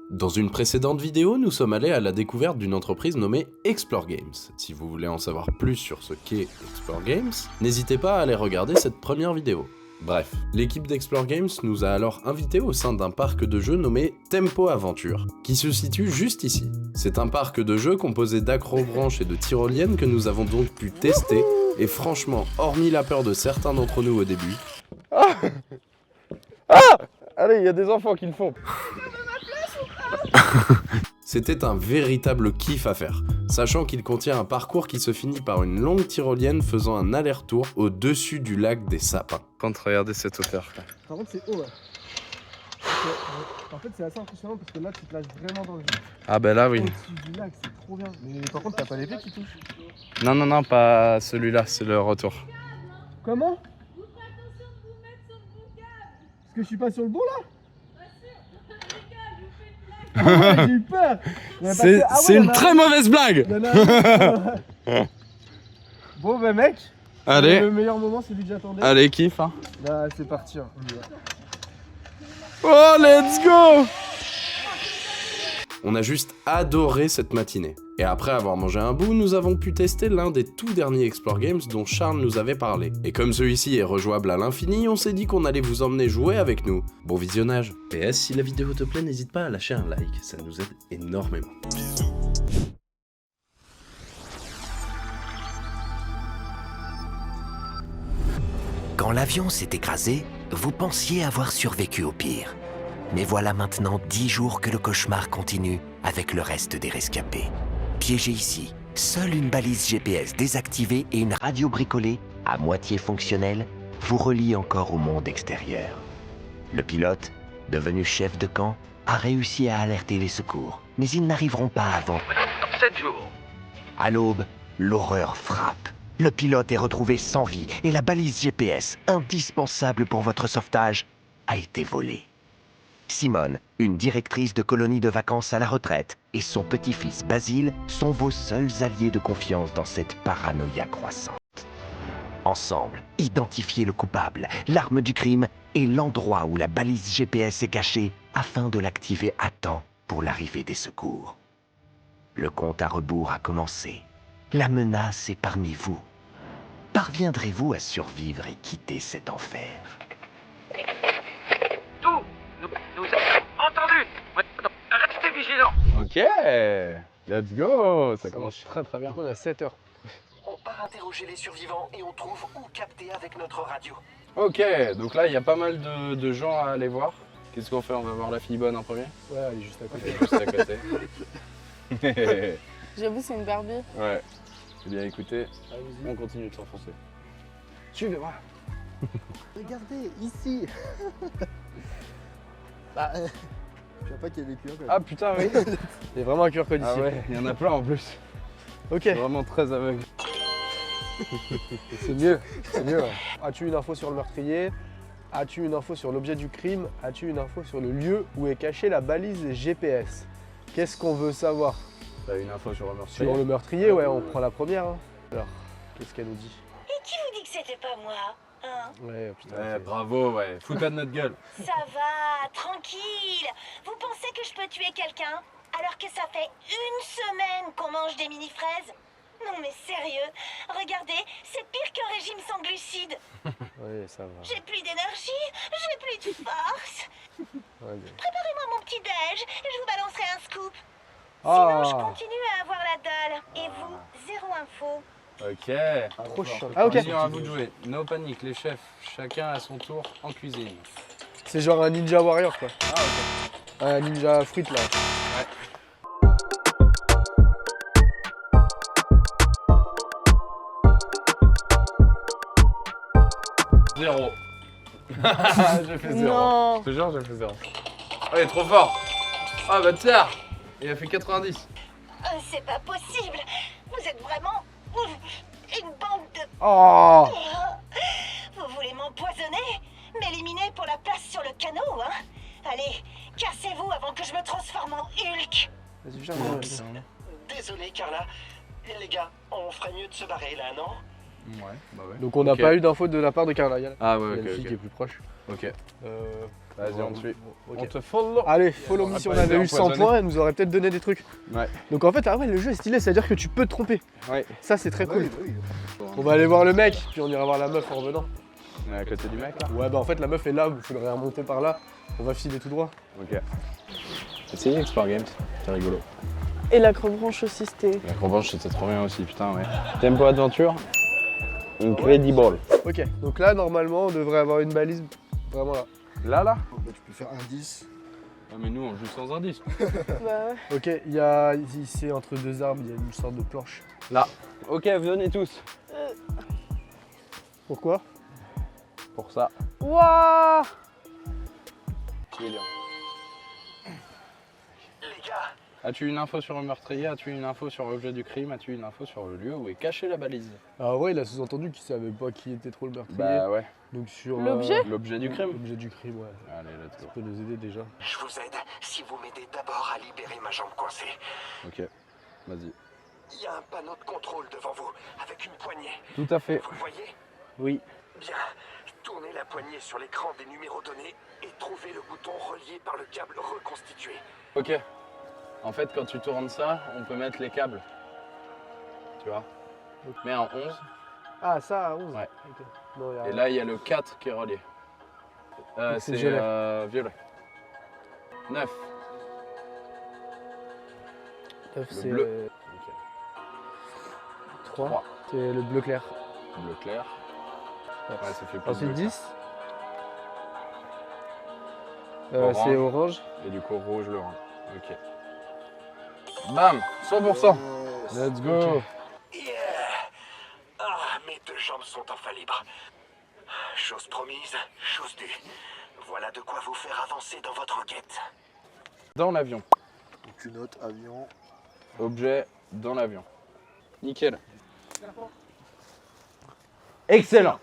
Dans une précédente vidéo, nous sommes allés à la découverte d'une entreprise nommée Explore Games. Si vous voulez en savoir plus sur ce qu'est Explore Games, n'hésitez pas à aller regarder cette première vidéo. Bref, l'équipe d'Explore Games nous a alors invités au sein d'un parc de jeux nommé Tempo Aventure, qui se situe juste ici. C'est un parc de jeux composé d'acrobranches et de tyroliennes que nous avons donc pu tester, et franchement, hormis la peur de certains d'entre nous au début... Allez, il y a des enfants qui le font. C'était un véritable kiff à faire, sachant qu'il contient un parcours qui se finit par une longue tyrolienne faisant un aller-retour au-dessus du lac des sapins. Quand regardez cette hauteur. Par contre, c'est haut, ouais. En fait, c'est assez impressionnant parce que là, tu te lâches vraiment dans le vide. Ah bah là oui. Au-dessus du lac, c'est trop bien. Mais par contre, t'as pas l'épée qui touche. Non, pas celui-là, c'est le retour. Comment? Parce que je suis pas sur le bon là? Ah ouais, j'ai eu peur. C'est une très mauvaise blague. Bon bah mec, Allez, le meilleur moment celui que j'attendais. allez, kiff hein. Là c'est parti. Hein. Oh, let's go. On a juste adoré cette matinée. Et après avoir mangé un bout, nous avons pu tester l'un des tout derniers Explore Games dont Charles nous avait parlé. Et comme celui-ci est rejouable à l'infini, on s'est dit qu'on allait vous emmener jouer avec nous. Bon visionnage. PS, si la vidéo te plaît, n'hésite pas à lâcher un like, ça nous aide énormément. Quand l'avion s'est écrasé, vous pensiez avoir survécu au pire. Mais voilà maintenant 10 jours que le cauchemar continue avec le reste des rescapés. Piégés ici, seule une balise GPS désactivée et une radio bricolée, à moitié fonctionnelle, vous relient encore au monde extérieur. Le pilote, devenu chef de camp, a réussi à alerter les secours, mais ils n'arriveront pas avant 7 jours. À l'aube, l'horreur frappe. Le pilote est retrouvé sans vie et la balise GPS, indispensable pour votre sauvetage, a été volée. Simone, une directrice de colonie de vacances à la retraite, et son petit-fils Basile sont vos seuls alliés de confiance dans cette paranoïa croissante. Ensemble, identifiez le coupable, l'arme du crime et l'endroit où la balise GPS est cachée afin de l'activer à temps pour l'arrivée des secours. Le compte à rebours a commencé. La menace est parmi vous. Parviendrez-vous à survivre et quitter cet enfer? Nous avons entendu. Restez vigilants. Ok, let's go. Ça commence très bien. On a 7 heures. On part interroger les survivants et on trouve où capter avec notre radio. Ok, donc là il y a pas mal de gens à aller voir. Qu'est-ce qu'on fait? On va voir la fille bonne en premier? Ouais, elle est juste à côté. Juste à côté. J'avoue, c'est une Barbie. Ouais. Eh bien écoutez, Allez-y. on continue de s'enfoncer. Suivez-moi. Regardez, ici. Bah, je vois pas qu'il y a des cuillères quand même. Ah putain oui. Il y a vraiment un QR code ici. Ah ouais, il y en a plein en plus. Ok, C'est vraiment très aveugle. c'est mieux. C'est mieux. Ouais. As-tu une info sur le meurtrier? As-tu une info sur l'objet du crime? As-tu une info sur le lieu où est cachée la balise GPS? Qu'est-ce qu'on veut savoir? T'as une info sur le meurtrier? Sur le meurtrier, ouais, on prend la première. Hein. Alors, qu'est-ce qu'elle nous dit? Et qui vous dit que c'était pas moi, hein? Ouais, putain. Ouais, ok. bravo, ouais. Fous-toi de notre gueule. Ça va, tranquille. Vous pensez que je peux tuer quelqu'un alors que ça fait une semaine qu'on mange des mini-fraises? Non mais sérieux, regardez, c'est pire qu'un régime sans glucides. Ouais, ça va. J'ai plus d'énergie, j'ai plus de force. Ouais, bien. Préparez-moi mon petit déj et je vous balancerai un scoop. Sinon, je Ah, continue à avoir la dalle. Et vous, zéro info. Ok. trop chiant. Ah, ok. Continuons à vous de jouer. No panique, les chefs. Chacun à son tour en cuisine. C'est genre un ninja warrior quoi. Ah ok. Un ninja fruit là. 0. J'ai fait 0. Non. Je te jure, j'ai fait 0. Oh, il est trop fort. Ah bah tiens. Il a fait 90. C'est pas possible. Vous êtes vraiment une bande de... Oh, Vous voulez m'empoisonner? M'éliminer pour la place sur le canot, hein? Allez, cassez-vous avant que je me transforme en Hulk. vas-y, viens. Désolé Carla. Les gars, on ferait mieux de se barrer là, non? Ouais, bah ouais. Donc on n'a Ok. pas eu d'info de la part de Carla. Il y a Ah ouais, une ok, fille qui est ok. plus proche. Ok. Vas-y, on te suit. Ok. On te follow. Allez, follow me, si on pas avait été eu 100 empoisonné. points, elle nous aurait peut-être donné des trucs. Ouais. Donc en fait, ah ouais, le jeu est stylé, c'est-à-dire que tu peux te tromper. Ouais. Ça, c'est très cool. On va aller voir le mec, puis on ira voir la meuf en revenant. On est à côté du mec là. Ouais, bah en fait, la meuf est là, vous faudrait remonter par là. On va filer tout droit. Ok. Essayez Explore Games, c'est rigolo. Et l'acrobranche aussi, c'était. La revanche, c'était trop bien aussi, putain, ouais. Tempo Adventure, Incredible. Ok, donc là, normalement, on devrait avoir une balise vraiment là. Là Tu peux faire un 10. Ah, mais nous, on joue sans indice. Bah ouais. Ok, il y a ici, entre deux arbres, il y a une sorte de planche. Ok, venez tous. Pourquoi? Pour ça. Wouah! As-tu une info sur le meurtrier? As-tu une info sur l'objet du crime? As-tu une info sur le lieu où est cachée la balise? Ah ouais, il a sous-entendu qu'il savait pas qui était trop le meurtrier. Bah ouais. Donc sur L'objet L'objet du crime. l'objet du crime, ouais. Allez, let's Ça go. peut nous aider déjà. Je vous aide si vous m'aidez d'abord à libérer ma jambe coincée. Ok, vas-y. Il y a un panneau de contrôle devant vous, avec une poignée. Tout à fait. Vous le voyez? Oui. Bien. Tournez la poignée sur l'écran des numéros donnés et trouvez le bouton relié par le câble reconstitué. Ok. En fait, quand tu tournes ça, on peut mettre les câbles. Tu vois? Mais en 11. Ah, ça à 11? Ouais. Ok. Non, y a Et là, il y a le 4 qui est relié. Donc c'est C'est violet. violet. 9. 9, c'est bleu. 3. 3. C'est le bleu clair. Bleu clair. Ouais, ça fait plus Ensuite bleu 10. Orange. C'est orange. clair. Et du coup, rouge, le rang. Ok. Bam! 100%. Let's go! Ok. Yeah. Ah, mes deux jambes sont enfin libres. Chose promise, chose due. Voilà de quoi vous faire avancer dans votre enquête. Dans l'avion. Donc tu notes avion. Objet dans l'avion. Nickel. Excellent.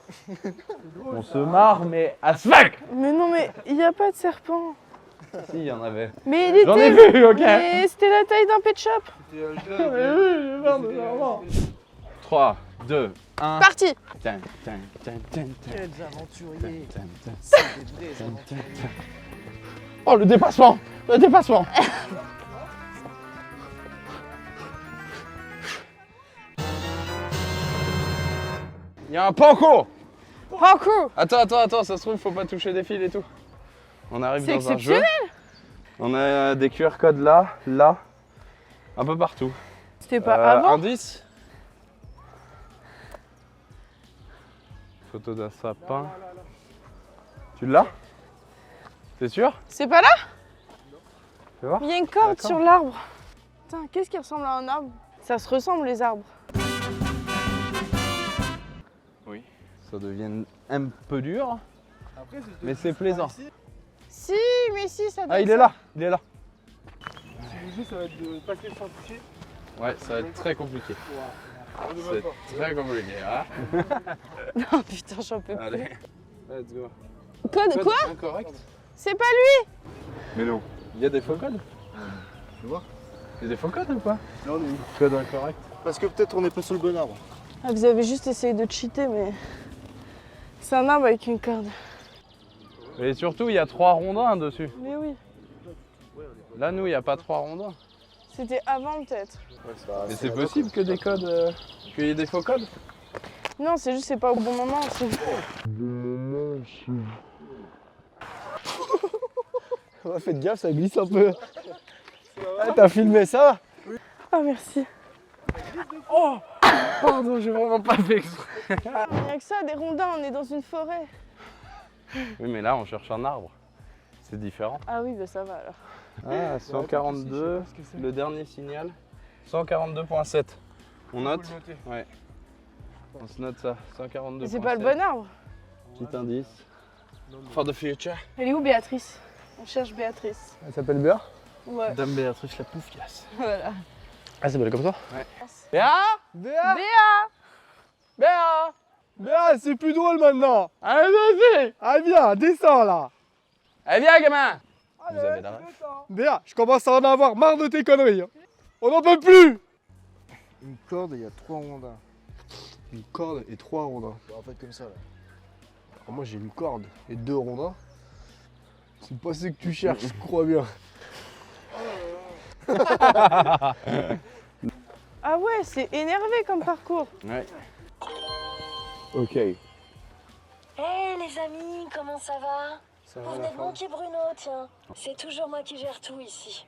On se marre, mais à fuck. Mais non, mais il n'y a pas de serpent. Si, il y en avait. Mais il était. J'en ai vu, ok. Mais c'était la taille d'un pet shop. 3, 2, 1. Parti! Quels aventuriers. Oh, le dépassement! Le dépassement! Il y a un panko! Parcours! Attends, ça se trouve, faut pas toucher des fils et tout. On arrive C'est dans un jeu. exceptionnel! On a des QR codes là, un peu partout. C'était pas avant? Indice. Photo d'un sapin. Tu l'as? T'es sûr? C'est pas là? Fais voir. Il y a une corde D'accord. sur l'arbre. Putain, qu'est-ce qui ressemble à un arbre? Ça se ressemble les arbres. Oui. Ça devient un peu dur, mais c'est plaisant. Si, mais si, ça doit Ah, être il est ça. là, il est là. Le jeu, ça va être de passer sans toucher. Ouais, ça va être très compliqué. C'est très compliqué, hein. Non, putain, j'en peux plus. Allez, let's go. Code quoi? Incorrect. C'est pas lui! Mais non. Il y a des faux codes? Tu vois? Il y a des faux codes ou pas? Là on est où? Code incorrect. Parce que peut-être on n'est pas sur le bon arbre. Ah, vous avez juste essayé de cheater, mais. C'est un arbre avec une corde. Et surtout, il y a 3 rondins dessus. Mais oui. Là, nous, il n'y a pas 3 rondins. C'était avant peut-être. Mais c'est possible que des codes. Qu'il y ait des faux codes? Non, c'est juste c'est pas au bon moment. Faites gaffe, ça glisse un peu. Ah, t'as filmé ça? Ah, merci. Pardon, j'ai vraiment pas fait exprès. Il n'y a que ça, des rondins, on est dans une forêt. Oui, mais là, on cherche un arbre. C'est différent. Ah oui, bah ça va alors. Ah, 142, le dernier signal. 142.7. On note? Ouais. On se note ça. 142.7. Mais c'est pas le bon arbre. Petit indice. For the future. Elle est où Béatrice? On cherche Béatrice. Elle s'appelle Béa? Ouais, Dame Béatrice la poufiasse. voilà. Ah, elle s'appelle comme ça? Béa! Béa! Béa! Béa! Béa, c'est plus drôle maintenant! Allez, vas-y! Ah, viens, descends là! Allez, viens, gamin! Vous avez la ref? Béa, je commence à en avoir marre de tes conneries. Hein. On n'en peut plus! Une corde et il y a 3 rondins. Une corde et 3 rondins. En fait comme ça là. Alors moi j'ai une corde et 2 rondins. C'est pas ce que tu cherches, je crois bien. Ah ouais, c'est énervé comme parcours. Ouais. Ok. Hé les amis, comment ça va? Ça Vous va la venez de femme? manquer Bruno, tiens. C'est toujours moi qui gère tout ici.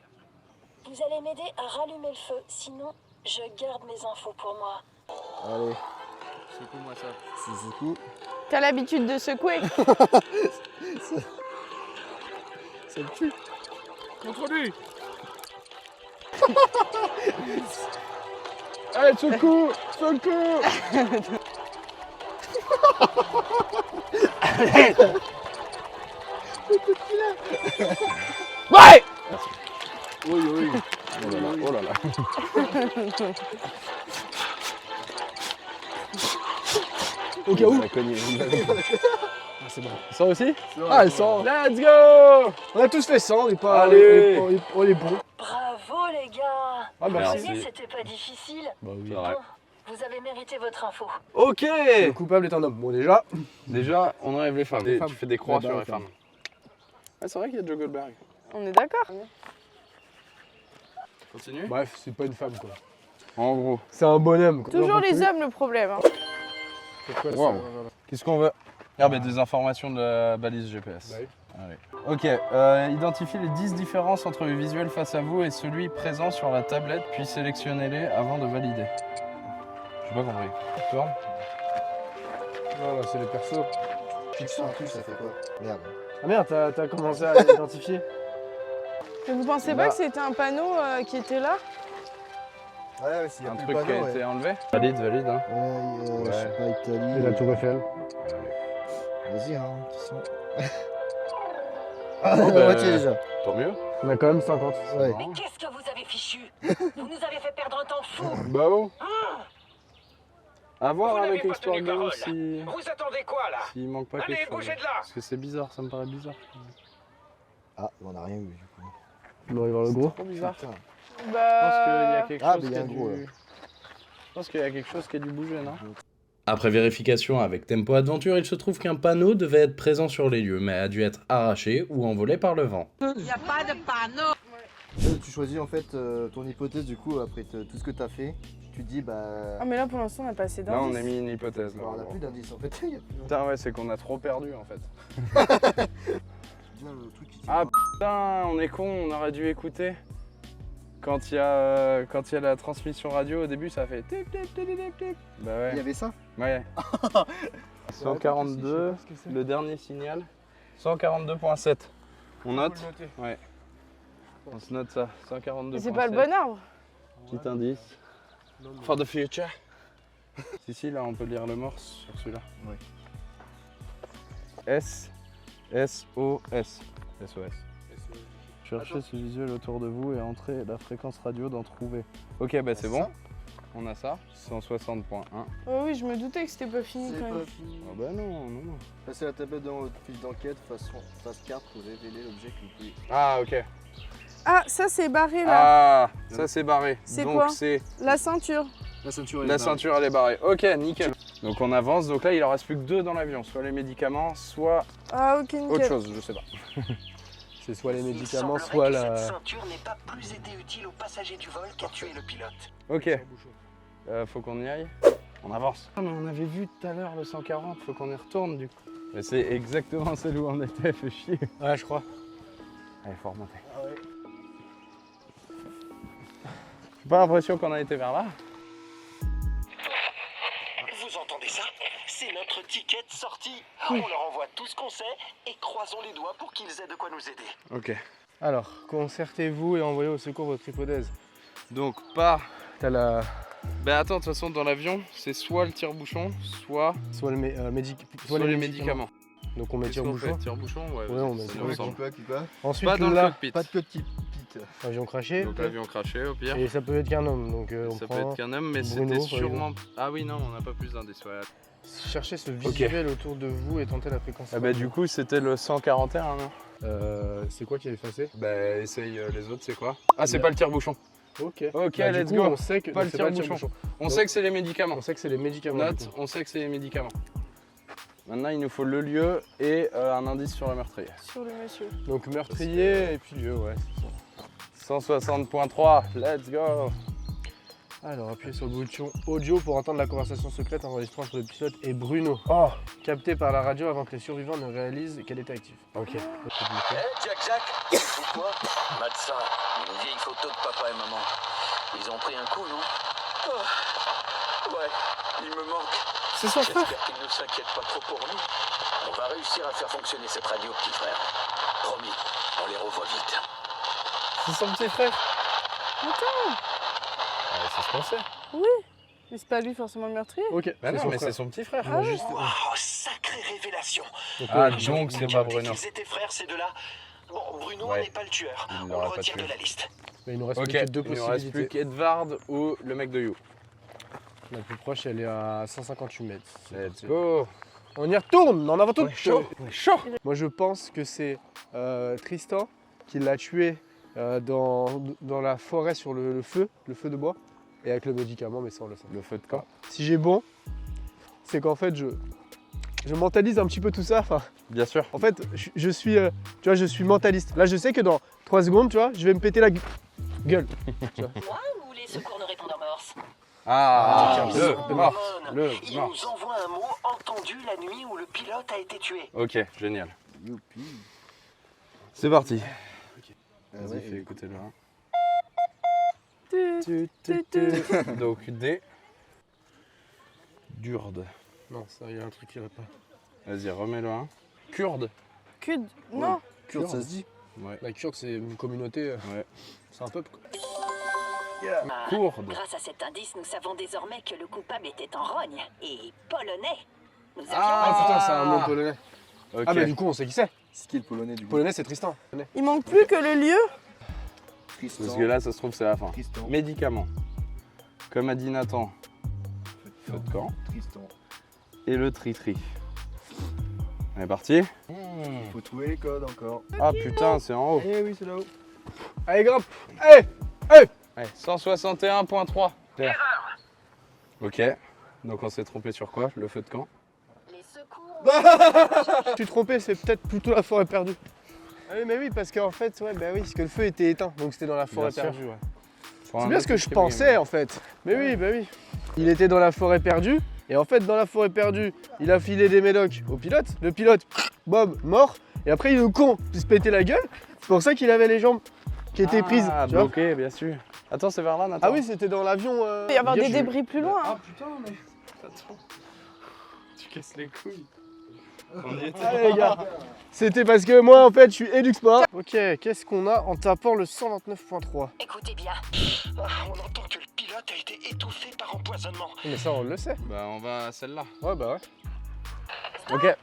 Vous allez m'aider à rallumer le feu, sinon je garde mes infos pour moi. Allez, Secoue-moi ça. c'est secoue. T'as l'habitude de secouer. Ça me tue. Contre lui. Allez, secoue! Secoue! Ouais. Oui, oui. Oh là là, oh là là. Au cas où. Il m'a cogné. Ah, c'est bon. Ça aussi? Ah, 100. Let's go! On a tous fait 100, on est pas. Allez. On est bon. Bravo les gars! Ah, Vous merci. voyez, c'était pas difficile. Bah oui. C'est vrai. Bon, vous avez mérité votre info. Ok! Le coupable est un homme. Bon, déjà. Déjà, on enlève les femmes. Les femmes. Tu fais des croix Ouais, bah, sur les ok. femmes. Ah, c'est vrai qu'il y a Joe Goldberg. On est d'accord. Continue. Bref, c'est pas une femme, quoi. En gros. C'est un bonhomme, quoi. Toujours les hommes le problème. Hein. C'est quoi, ça? Wow. Voilà. Qu'est-ce qu'on veut? Ah, bah, des informations de la balise GPS. Bah oui. Allez. Ok, identifiez les 10 différences entre le visuel face à vous et celui présent sur la tablette, puis sélectionnez-les avant de valider. J'ai pas compris. Tourne. Non, là, c'est les persos. Fixe en plus, ça fait quoi? Merde. Ah merde, t'as commencé à l'identifier? Mais vous pensez pas que c'était un panneau qui était là? Ouais, s'il y a Un plus truc le qui a panneau, été ouais. enlevé? Valide, valide, hein. Je sais pas, Italie. Et la Tour Eiffel. Vas-y, hein, de toute façon. Oh, La bah, moitié déjà. Tant mieux. On a quand même 50. Ouais. Mais qu'est-ce que vous avez fichu? Vous nous avez fait perdre un temps fou. Bah bon. À voir Vous avec n'avez pas Explore tenu Games parole. si... Vous attendez quoi là? s'il manque pas Allez, quelque chose. bougez de là. Parce que c'est bizarre, ça me paraît bizarre. Ah, on a rien eu du coup. On va y voir le gros. Trop bizarre. Putain. Je pense qu'il y a Bah. quelque Ah, chose mais il y qui a a un gros, dû... là. Je pense qu'il y a quelque chose qui a dû bouger, non? Après vérification avec Tempo Adventure, il se trouve qu'un panneau devait être présent sur les lieux, mais a dû être arraché ou envolé par le vent. Tu choisis en fait ton hypothèse du coup après tout ce que t'as fait. Tu dis bah. Ah mais là pour l'instant on a pas assez Là, on a d'indices. mis une hypothèse. Là, Alors, on a en plus gros. d'indices en fait. Il y a plus Putain, ouais, c'est qu'on a trop perdu en fait. bien le truc qui Ah putain, on est con, on aurait dû écouter. Quand il y a la transmission radio au début, ça fait tic tic tic tic tic. Bah Il y ouais. avait ça? Ouais. 142, le dernier signal. 142.7. On note? Ouais. On se note ça. 142.7. Mais c'est pas le bon arbre. Petit indice. For the future. Si, là, on peut lire le morse sur celui-là. Oui. S, S-O-S. SOS. Cherchez ce visuel autour de vous et entrez la fréquence radio d'en trouver. Ok, bah c'est bon. On a ça. 160.1. Oh oui, je me doutais que c'était pas fini C'est quand même. pas fini. Ah bah non, non. Passez la tablette dans votre fiche d'enquête, face 4 pour révéler l'objet que vous pouvez. Ah, ok. Ah, ça c'est barré là. Ah, ça c'est barré. C'est Donc quoi c'est La ceinture. La ceinture la ceinture, elle est barrée. Ok, nickel. Donc on avance. Donc là, il en reste plus que 2 dans l'avion. Soit les médicaments, soit Ah ok, nickel. autre chose, je sais pas. C'est soit les médicaments, Il soit semblerait que la. cette ceinture n'ait pas plus été utile aux passagers du vol qu'à tuer le pilote. Ok. Faut qu'on y aille. On avance. Ah, mais on avait vu tout à l'heure le 140. Faut qu'on y retourne du coup. Mais c'est exactement celle où on était. Fait chier. Ouais, je crois. Allez, faut remonter. J'ai pas l'impression qu'on a été vers là. Vous entendez ça? C'est notre ticket de sortie. On leur envoie tout ce qu'on sait et croisons les doigts pour qu'ils aient de quoi nous aider. Ok. Alors, concertez-vous et envoyez au secours votre hypothèse. Donc pas. T'as la. Ben attends, de toute façon dans l'avion, c'est soit le tire-bouchon, soit Soit, le soit les médicaments. Donc on met Qu'est-ce qu'on tire-bouchon. fait? Tire-bouchon, ouais. Ouais, on met ça tire-bouchon. nous Qui semble. quoi, qui quoi? Ensuite, Pas dans le là, cockpit. Pas de code qui pite. avion craché. Donc l'avion craché au pire. Et ça peut être qu'un homme. Donc on Ça peut prend. être qu'un homme, mais Bruno, c'était par sûrement. Ah oui, non, on n'a pas plus d'indices. Ouais. Cherchez ce visuel autour de vous et tentez la fréquence. Ah bah du coup, c'était le 141, non? C'est quoi qui est effacé? Bah essaye les autres, c'est quoi? Ah, c'est Là. pas le tire-bouchon. Ok. Ok, Bah, du let's coup, go. On sait que Pas le c'est tire-bouchon. On sait que c'est les médicaments. On sait que c'est les médicaments. Note, du coup. on sait que c'est les médicaments. Maintenant, il nous faut le lieu et un indice sur le meurtrier. Sur le monsieur. Donc meurtrier et puis lieu, ouais. 160.3, let's go. Alors appuyez sur le bouton audio pour entendre la conversation secrète enregistrée entre le pilote et Bruno. Oh, Captée par la radio avant que les survivants ne réalisent qu'elle était active. ok. Jack, c'est quoi? Médecin, une vieille photo de papa et maman. Ils ont pris un coup, non? Ouais, il me manque. C'est son frère. J'espère qu'il ne s'inquiète pas trop pour nous. On va réussir à faire fonctionner cette radio, petit frère. Promis, on les revoit vite. C'est son petit frère. Attends. C'est ce qu'on sait. Oui. Mais c'est pas lui forcément le meurtrier. Ok, Bah non, son mais frère. c'est son petit frère. Ah oui. Waouh, sacrée révélation. Ah, Donc, donc c'est pas Bruno. Ils étaient frères, ces deux-là. Bon, Bruno Ouais. n'est pas le tueur. Il On le l'aurait pas retire tué. de la liste. mais il nous reste Ok, plus que deux il ne reste plus possibilités. qu'Edvard ou le mec de You. La plus proche, elle est à 158 mètres. Let's go. On y retourne, on avance tout. On est chaud. Moi, je pense que c'est Tristan qui l'a tué dans la forêt sur le feu de bois, et avec le médicament, mais ça, on le sait. Le feu de camp. Si j'ai bon, c'est qu'en fait, je mentalise un petit peu tout ça. Enfin, Bien sûr. en fait, je suis, tu vois, je suis mentaliste. Là, je sais que dans 3 secondes, tu vois, je vais me péter la gueule. Moi ou les secours ne répondent en morse? Ah, le le mort. Le Il mort. nous envoie un mot entendu la nuit où le pilote a été tué. Ok, génial. Youpi. C'est parti. Ouais, Vas-y, fais écouter le Tu- tu- tu- 1. Donc D. Durde. Non, ça, il y a un truc qui va pas. Vas-y, remets le 1. Kurde. Cud. Non. Kurde, ça se dit. Ouais. La Kurde, c'est une communauté, Ouais. c'est un peuple, quoi. Kurde. Grâce à cet indice, nous savons désormais que le coupable était en rogne et polonais. Nous avions Ah putain, c'est un nom polonais. Ok. Ah, mais du coup, on sait qui c'est. C'est qui le polonais du coup? Polonais, c'est Tristan. Il manque plus que le lieu. Tristan. Parce que là, ça se trouve, c'est la fin. Tristan. Médicaments. Comme a dit Nathan. Feu de camp. Tristan. Et le tri-tri. On est parti. Faut trouver les codes encore. Ah putain, c'est en haut. Eh oui, c'est là-haut. Allez, grimpe. Hey. Ouais, 161.3. Erreur. Ok. Donc on s'est trompé sur quoi? Le feu de camp. les secours. Je suis trompé, c'est peut-être plutôt la forêt perdue. Ah oui, mais oui, parce qu'en fait, ouais, bah oui, parce que le feu était éteint, donc c'était dans la forêt Bien sûr. perdue. Ouais. C'est bien ce que je pensais hein. en fait. Mais oui, bah oui. Il était dans la forêt perdue, et en fait, dans la forêt perdue, il a filé des médocs au pilote. Le pilote, Bob, mort, et après, il est con, il se pétait la gueule. C'est pour ça qu'il avait les jambes qui étaient prises. Ah, Tu vois. bloqué, bien sûr. Attends, c'est vers là, Nathan. Ah oui, c'était dans l'avion. Il peut y avoir des débris plus loin. hein. putain, mais. Attends. Tu casses les couilles. On y était. Allez, les gars. C'était parce que moi, en fait, je suis Eduxport. Ok, qu'est-ce qu'on a en tapant le 129.3? Écoutez bien. Ah, on entend que le pilote a été étouffé par empoisonnement. Mais ça, on le sait. Bah, on va à celle-là. Ouais, bah ouais. Ok. Là,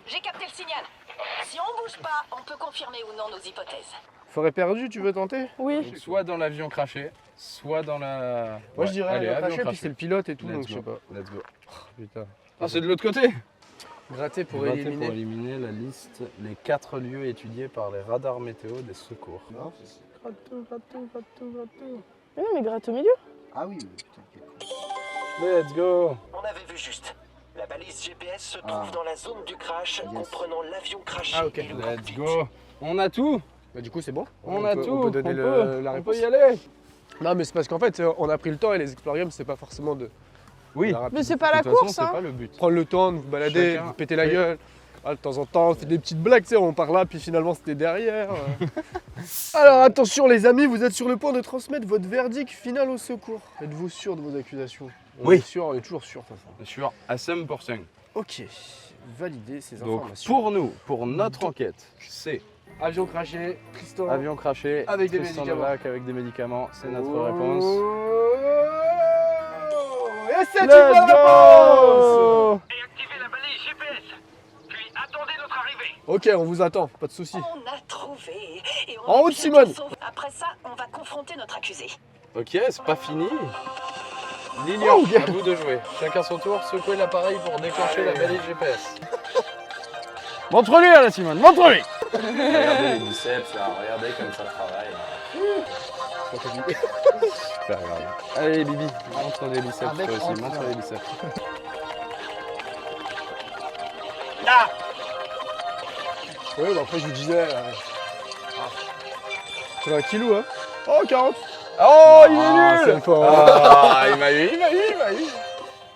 j'ai capté le signal. Si on bouge pas, on peut confirmer ou non nos hypothèses. Forêt perdue, tu veux tenter? Oui. Donc, soit dans l'avion craché, soit dans la. Moi, Ouais, je dirais allez, avion avion craché, puis c'est le pilote et tout, donc Let's je sais go. pas. Let's go. Putain. Ah, c'est de l'autre côté. Gratter pour Gratter éliminer. pour éliminer la liste, les 4 lieux étudiés par les radars météo des secours. Non. Gratte-tout, gratte-tout, gratte-tout, gratte-tout. Mais non, mais gratte au milieu. Ah oui, putain, quel con. Let's go. On avait vu juste. La balise GPS se trouve Ah. dans la zone du crash, Yes. comprenant l'avion craché Ah, ok. et le Let's cockpit. go. On a tout. Bah du coup c'est bon. On a peut- tout. On peut donner la on réponse. peut y aller. Non mais c'est parce qu'en fait on a pris le temps et les Explore Games c'est pas forcément de Oui. la rapide. Mais c'est pas la De toute façon, course, c'est hein. pas le but. Prendre le temps de vous balader, Chacun de vous péter la fait- gueule. Ah, de temps en temps on fait des petites blagues, tu sais, on part là puis finalement c'était derrière. Alors attention les amis, vous êtes sur le point de transmettre votre verdict final au secours. Êtes-vous sûr de vos accusations? On Oui. est sûr, on est toujours sûr de toute façon. Sur à 100%. Ok, valider ces Donc informations. pour nous, pour notre enquête, c'est Avion craché, Tristan. avion craché, Avec des Tristan médicaments. Levac avec des médicaments, c'est notre Oh. réponse. Et c'est une Let's bonne réponse. go. Et activez la balise GPS. Puis attendez notre arrivée. Ok, on vous attend, pas de soucis. On a trouvé. Et on En est haut de bien Simone. sauf. Après ça, on va confronter notre accusé. Ok, c'est pas fini. Lilian, Oh, bien. à vous de jouer. Chacun son tour, secouez l'appareil pour déclencher la balise GPS. Montre-lui à la Simone, montre-lui. Regardez les biceps là, regardez comme ça travaille. Super grave. Allez Bibi, montre les biceps toi aussi, montre les biceps. Là. Ouais, bah après je vous disais. Tranquillou, hein. Oh, 40. Oh, il est nul. Ah, il m'a eu.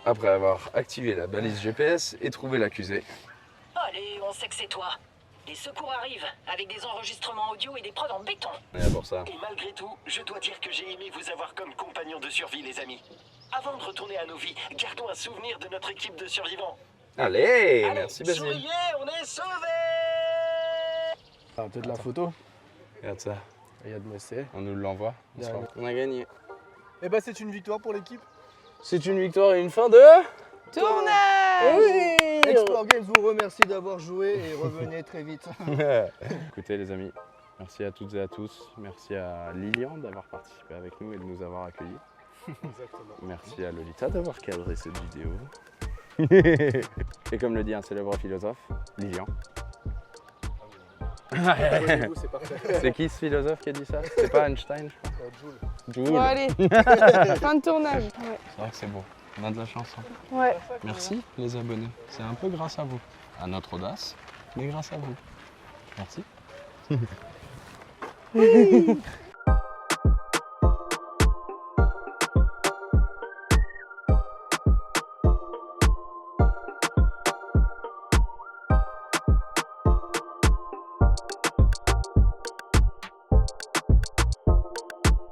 Après avoir activé la balise GPS et trouvé l'accusé. Allez, on sait que c'est toi. Les secours arrivent, avec des enregistrements audio et des preuves en béton. Et pour ça. Et malgré tout, je dois dire que j'ai aimé vous avoir comme compagnon de survie, les amis. Avant de retourner à nos vies, gardons un souvenir de notre équipe de survivants. Allez, Allez, merci Basile. souriez, on est sauvés. Ah, peut-être la photo. Regarde ça, Regarde, moi c'est. on nous l'envoie. Derrière. On a gagné. Et bah, c'est une victoire pour l'équipe. C'est une victoire et une fin de... Tournage. Oui. Explore Games vous remercie d'avoir joué et revenez très vite. Écoutez les amis, merci à toutes et à tous. Merci à Lilian d'avoir participé avec nous et de nous avoir accueillis. Exactement. Merci à Lolita d'avoir cadré cette vidéo. Et comme le dit un célèbre philosophe, Lilian. Abonnez-vous, c'est parfait. C'est qui ce philosophe qui a dit ça? C'est pas Einstein, je crois. Joule. Joule. Bon, allez. Fin de tournage. Ouais. C'est vrai que c'est beau. On a de la chance. Hein. Ouais. Merci les abonnés. C'est un peu grâce à vous. À notre audace, mais grâce à vous. Merci.